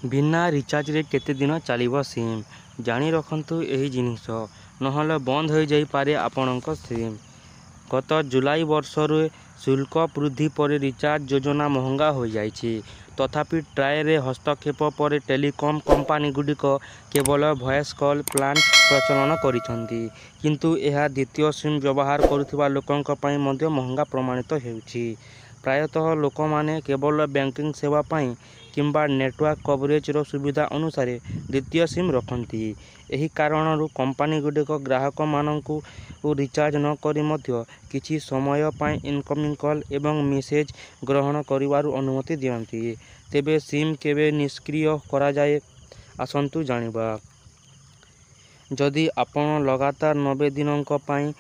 बिना रिचार्ज रे केते दिन चलिबो सिम जानी रखंतु एही जिनिस नहले बंद हो जाई पारे आपणक सिम। गत जुलाई वर्षर शुल्क वृद्धि पर रिचार्ज योजना महंगा हो जाइछि। तथापि ट्राए रे हस्तक्षेप पर टेलीकॉम कंपनी गुडिक केवल वॉइस कॉल प्लान प्रचलन करिसंती, किंतु यह द्वितीय सिम व्यवहार करुथिबा लोकंक पई मध्य महंगा प्रमाणित हेउछि। प्रायतः लोक माने केवल बैंकिंग सेवा पाई किंबा नेटवर्क कवरेज रो सुविधा अनुसार द्वितीय सिम रखंती। एही कारणरू कंपनी गुडिक ग्राहक माननकु रिचार्ज न करी मध्य किछि समय पाई इनकमिंग कॉल एवं मेसेज ग्रहण करिवारु अनुमति दियंती। तेबे सिम केबे निष्क्रिय करा जाए आसंतु जानिबा। जदि आपण लगातार 90 दिनक पाई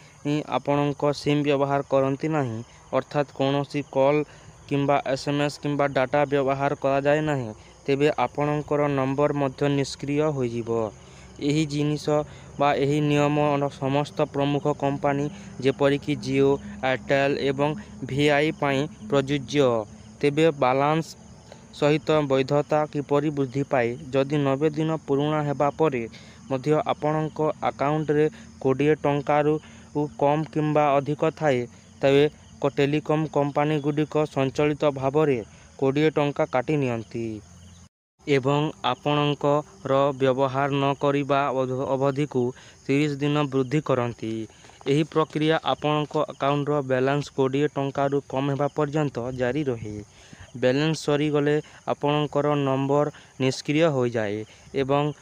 आपणक सिम व्यवहार करंती नाही, अर्थात कोनोसी कॉल किंबा एसएमएस किंबा डाटा व्यवहार करा जाए नाही, तेबे आपणकर नंबर मध्य निष्क्रिय हो जिवो। एही जिनिस बा एही नियम समस्त प्रमुख कंपनी जेपरिक जियो, एयरटेल एवं वीआई पाई प्रযোज्य। तेबे बालांस सहित वैधता किपरि वृद्धि पाए जदि 90 दिन पुराणा हेबा परे मध्य आपणक अकाउंट रे 20 टंकारु कम किंबा अधिक थाए, तबे टेलीकॉम कंपनी गुडिक संचलित भावरे 20 टंका काटी नियंती एवं आपणकर व्यवहार न करिबा अवधि को 30 दिन वृद्धि करंती। एही प्रक्रिया आपणक अकाउंट रो बैलेंस 20 टंकारु कम हेबा पर्यंत जारी रहे। बैलेंस सरी गले आपणकर नंबर निष्क्रिय हो जाए एवं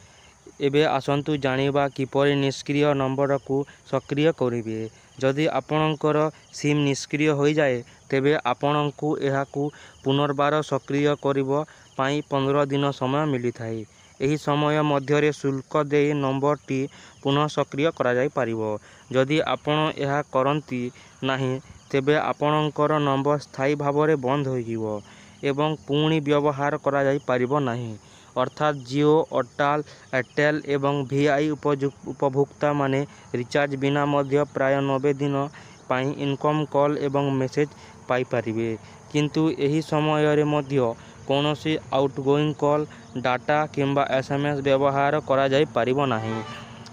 एबे आसंतु जानिबा किपरि निष्क्रिय नंबर को सक्रिय करिवे। जदि आपणकर सिम निष्क्रिय हो जाए तेबे आपणकु एहाकु पुनर्बार सक्रिय करिबो पाई 15 दिन समय मिली थाए। एही समय मध्यरे शुल्क दे नंबर टी पुनः सक्रिय करा जाई पारिबो। जदि आपण एहा करंती नाही तेबे आपणकर नंबर स्थायी भावरे बंद हो जिवो एवं पुणी व्यवहार करा जाई पारिबो नाही। अर्थात जियो, एयरटेल एवं वीआई उपभोक्ता माने रिचार्ज बिना मध्य प्राय 90 दिन पाई इनकम कॉल एवं मेसेज पाई पारिबे, किंतु एही समय रे मध्य कोनोसी आउटगोइंग कॉल, डाटा किंबा एसएमएस व्यवहार करा जाई पारिबो नाही।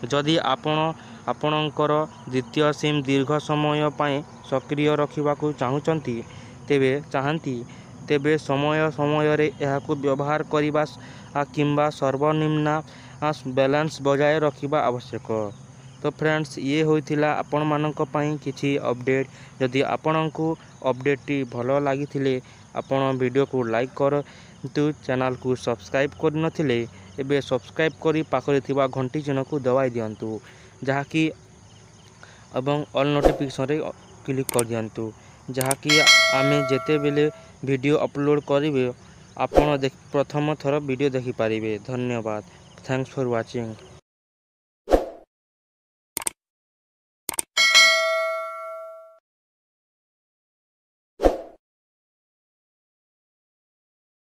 जदि आपणकर द्वितीय सिम दीर्घ समय पाई सक्रिय रखिबाकू चाहुचंती तेबे समय समय रे एहाकू व्यवहार करिबा किंबा सर्वनिम्न बैलेंस बजाय रखिबा आवश्यक। तो फ्रेंड्स, ये होइथिला आपण मानक पई किछि अपडेट। जदि आपणकू अपडेट टी भलो लागिथिले आपण वीडियो को लाइक करंतु, चैनल को सब्सक्राइब कर नथिले एबे सब्सक्राइब करी पाखरे थिबा घंटी चिन्ह को दबाई दियंतु, जहाकी एवं ऑल नोटिफिकेशन रे क्लिक कर दियंतु, जहाकी आमे जेते बेले वीडियो अपलोड करिवे आपण प्रथम थर वीडियो देखि पारिबे। धन्यवाद। Thanks for watching.